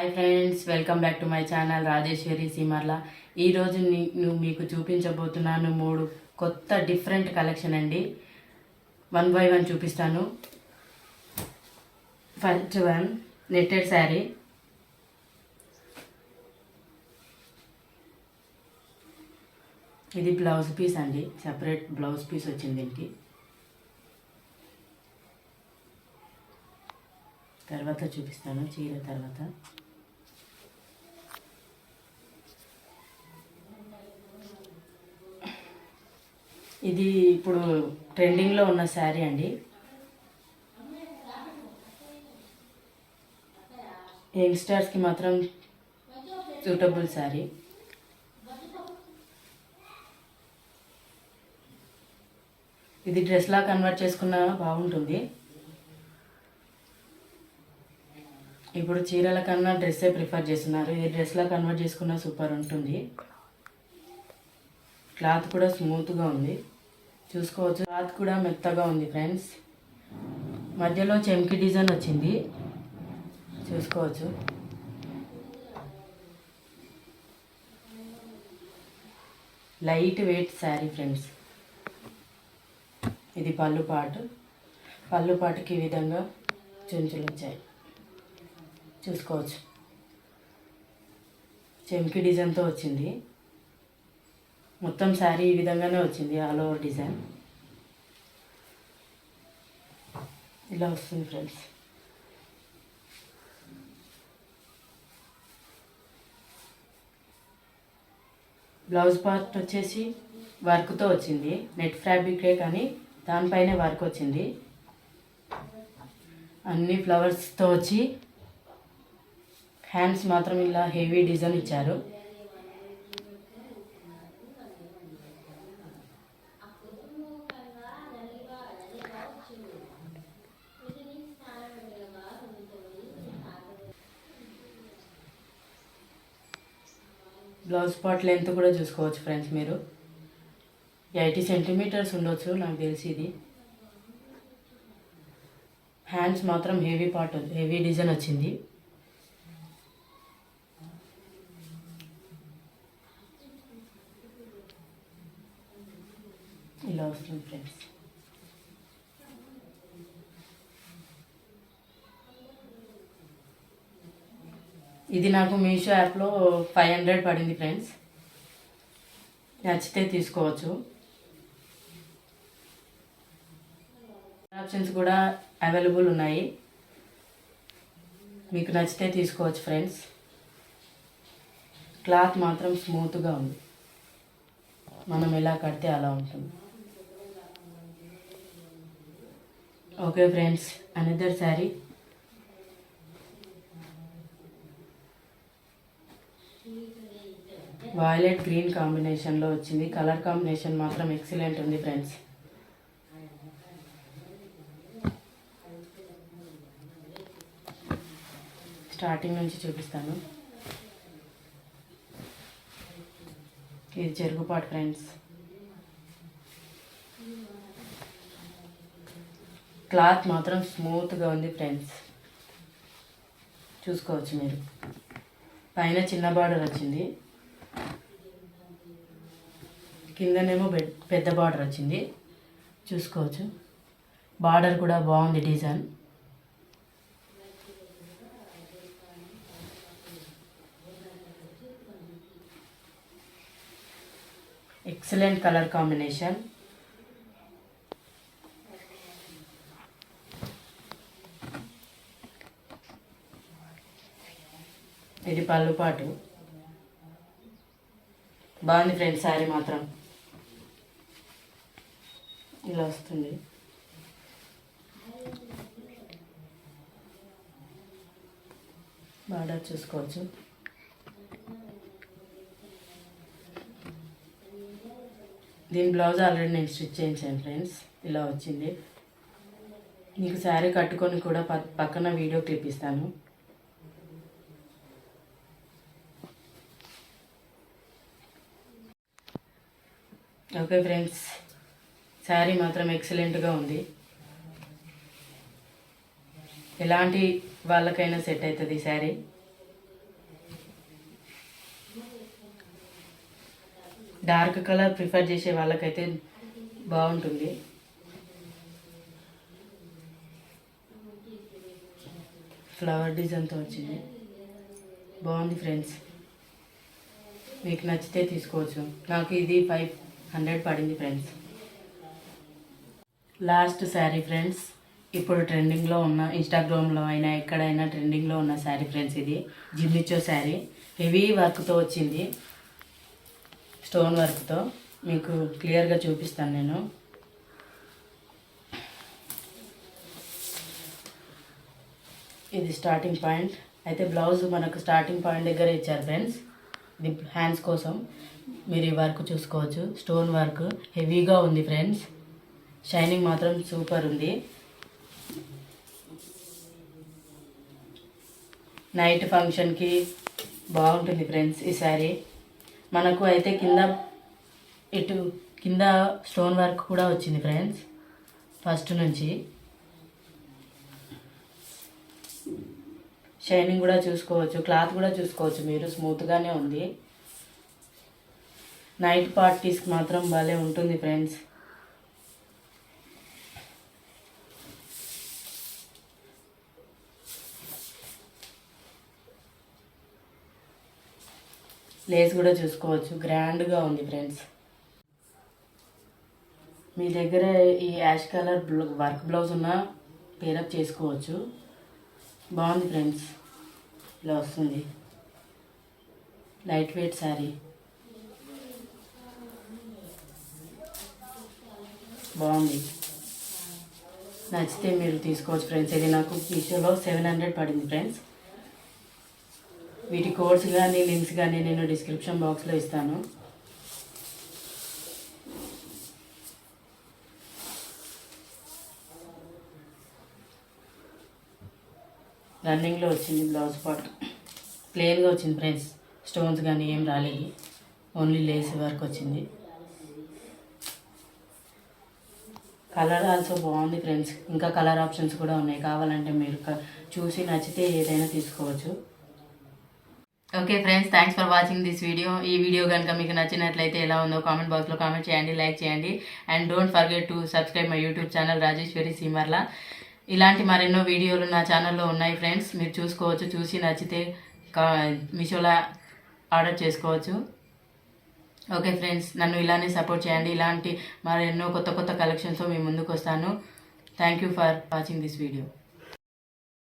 Hi friends, welcome back to my channel Rajeshwari Seemarla. ఈరోజు నేను మీకు చూపించబోతున్నాను 3 కొత్త డిఫరెంట్ కలెక్షన్ అండి. 1 by 1 చూపిస్తాను. First one netted sari. ఇది బ్లౌజ్ పీస్ అండి, సెపరేట్ బ్లౌజ్ పీస్ వచ్చింది దీనికి. తర్వాత చూపిస్తాను చీర తర్వాత. ఇది ఇప్పుడు ట్రెండింగ్లో ఉన్న శారీ అండి. యంగ్స్టర్స్కి మాత్రం సూటబుల్ శారీ. ఇది డ్రెస్లా కన్వర్ట్ చేసుకున్నా బాగుంటుంది. ఇప్పుడు చీరల కన్నా డ్రెస్సే ప్రిఫర్ చేస్తున్నారు. ఇది డ్రెస్లా కన్వర్ట్ చేసుకున్నా సూపర్ ఉంటుంది. క్లాత్ కూడా స్మూత్గా ఉంది, చూసుకోవచ్చు. క్లాత్ కూడా మెత్తగా ఉంది ఫ్రెండ్స్. మధ్యలో చెమ్కి డిజైన్ వచ్చింది, చూసుకోవచ్చు. Light weight sari friends. ఇది పళ్ళు పాటుకి ఈ విధంగా చుంచులు వచ్చాయి, చూసుకోవచ్చు. చెమ్కి డిజైన్తో వచ్చింది. మొత్తం శారీ ఈ విధంగానే వచ్చింది, ఆల్ ఓవర్ డిజైన్ ఇలా వస్తుంది ఫ్రెండ్స్. బ్లౌజ్ పార్ట్ వచ్చేసి వర్క్తో వచ్చింది. నెట్ ఫ్యాబ్రికే కానీ దానిపైనే వర్క్ వచ్చింది. అన్ని ఫ్లవర్స్తో వచ్చి హ్యాండ్స్ మాత్రం ఇలా హెవీ డిజైన్ ఇచ్చారు. బ్లౌజ్ పార్ట్ లెంత్ కూడా చూసుకోవచ్చు ఫ్రెండ్స్. మీరు 80 సెంటీమీటర్స్ ఉండొచ్చు నాకు తెలిసి. ఇది హ్యాండ్స్ మాత్రం హెవీ డిజైన్ వచ్చింది. ఇలా వస్తుంది ఫ్రెండ్స్. ఇది నాకు మీషో యాప్లో 500 పడింది ఫ్రెండ్స్. నచ్చితే తీసుకోవచ్చు. ఆప్షన్స్ కూడా అవైలబుల్ ఉన్నాయి, మీకు నచ్చితే తీసుకోవచ్చు ఫ్రెండ్స్. క్లాత్ మాత్రం స్మూత్గా ఉంది, మనం ఎలా కడితే అలా ఉంటుంది. Okay friends, another sari. Violet green కాంబినేషన్లో వచ్చింది. కలర్ కాంబినేషన్ మాత్రం ఎక్సలెంట్ ఉంది ఫ్రెండ్స్. స్టార్టింగ్ నుంచి చూపిస్తాను. ఇది చెరుగుపాటు ఫ్రెండ్స్. క్లాత్ మాత్రం స్మూత్గా ఉంది ఫ్రెండ్స్, చూసుకోవచ్చు మీరు. పైన చిన్న బార్డర్ వచ్చింది, కిందనేమో పెద్ద బార్డర్ వచ్చింది, చూసుకోవచ్చు. బార్డర్ కూడా బాగుంది డిజైన్. Excellent colour combination. ఇది పళ్ళు పాటు. బాగుంది ఫ్రెండ్స్ శారీ మాత్రం. ఇలా వస్తుంది. బార్డర్ చూసుకోవచ్చు. దీని బ్లౌజ్ ఆల్రెడీ నేను స్టిచ్ చేయించాను ఫ్రెండ్స్. ఇలా వచ్చింది. మీకు శారీ కట్టుకొని కూడా పక్కన వీడియో క్లిప్ ఇస్తాను. ఓకే ఫ్రెండ్స్, శారీ మాత్రం ఎక్సలెంట్గా ఉంది. ఎలాంటి వాళ్ళకైనా సెట్ అవుతుంది శారీ. డార్క్ కలర్ ప్రిఫర్ చేసే వాళ్ళకైతే బాగుంటుంది. ఫ్లవర్ డిజైన్తో వచ్చింది, బాగుంది ఫ్రెండ్స్. మీకు నచ్చితే తీసుకోవచ్చు. నాకు ఇది 500 పడింది ఫ్రెండ్స్. లాస్ట్ శారీ ఫ్రెండ్స్, ఇప్పుడు ట్రెండింగ్లో ఉన్న, ఇన్స్టాగ్రామ్లో అయినా ఎక్కడైనా ట్రెండింగ్లో ఉన్న శారీ ఫ్రెండ్స్. ఇది జిమ్మిచ్చో శారీ, హెవీ వర్క్తో వచ్చింది, స్టోన్ వర్క్తో. మీకు క్లియర్గా చూపిస్తాను నేను. ఇది స్టార్టింగ్ పాయింట్. అయితే బ్లౌజ్ మనకు స్టార్టింగ్ పాయింట్ దగ్గర ఇచ్చారు ఫ్రెండ్స్. ఇది హ్యాండ్స్ కోసం మీరు ఈ వర్క్ చూసుకోవచ్చు. స్టోన్ వర్క్ హెవీగా ఉంది ఫ్రెండ్స్. షైనింగ్ మాత్రం సూపర్ ఉంది. నైట్ ఫంక్షన్కి బాగుంటుంది ఫ్రెండ్స్ ఈ శారీ. మనకు అయితే కింద స్టోన్ వర్క్ కూడా వచ్చింది ఫ్రెండ్స్ ఫస్ట్ నుంచి. షైనింగ్ కూడా చూసుకోవచ్చు, క్లాత్ కూడా చూసుకోవచ్చు మీరు, స్మూత్గానే ఉంది. నైట్ పార్టీస్కి మాత్రం భలే ఉంటుంది ఫ్రెండ్స్. లేస్ కూడా చూసుకోవచ్చు, గ్రాండ్గా ఉంది ఫ్రెండ్స్. మీ దగ్గర ఈ యాష్ కలర్ వర్క్ బ్లౌజ్ ఉన్న పేరప్ చేసుకోవచ్చు. బాగుంది ఫ్రెండ్స్, ఇలా వస్తుంది. లైట్ వెయిట్ శారీ, బాగుంది. నచ్చితే మీరు తీసుకోవచ్చు ఫ్రెండ్స్. ఇది నాకు మీషోలో 700 పడింది ఫ్రెండ్స్. వీటి కోడ్స్ కానీ లింక్స్ కానీ నేను డిస్క్రిప్షన్ బాక్స్లో ఇస్తాను. రన్నింగ్లో వచ్చింది బ్లౌజ్ పార్ట్, ప్లెయిన్గా వచ్చింది ఫ్రెండ్స్. స్టోన్స్ కానీ ఏం రాలేదు, ఓన్లీ లేస్ వర్క్ వచ్చింది. కలర్ ఆల్సో బాగుంది ఫ్రెండ్స్. ఇంకా కలర్ ఆప్షన్స్ కూడా ఉన్నాయి, కావాలంటే మీరు చూసి నచ్చితే ఏదైనా తీసుకోవచ్చు. Okay friends, thanks for watching this video. ఈ వీడియో కనుక మీకు నచ్చినట్లయితే ఎలా ఉందో కామెంట్ బాక్స్లో కామెంట్ చేయండి, లైక్ చేయండి. And don't forget to subscribe my YouTube channel Rajeshwari Seemarla. ఇలాంటి మరెన్నో వీడియోలు నా ఛానల్లో ఉన్నాయి ఫ్రెండ్స్, మీరు చూసుకోవచ్చు. చూసి నచ్చితే మీషోలో ఆర్డర్ చేసుకోవచ్చు. ఓకే ఫ్రెండ్స్, నన్ను ఇలానే సపోర్ట్ చేయండి. ఇలాంటి మరెన్నో కొత్త కలెక్షన్స్తో మీ ముందుకు వస్తాను. Thank you for watching this video.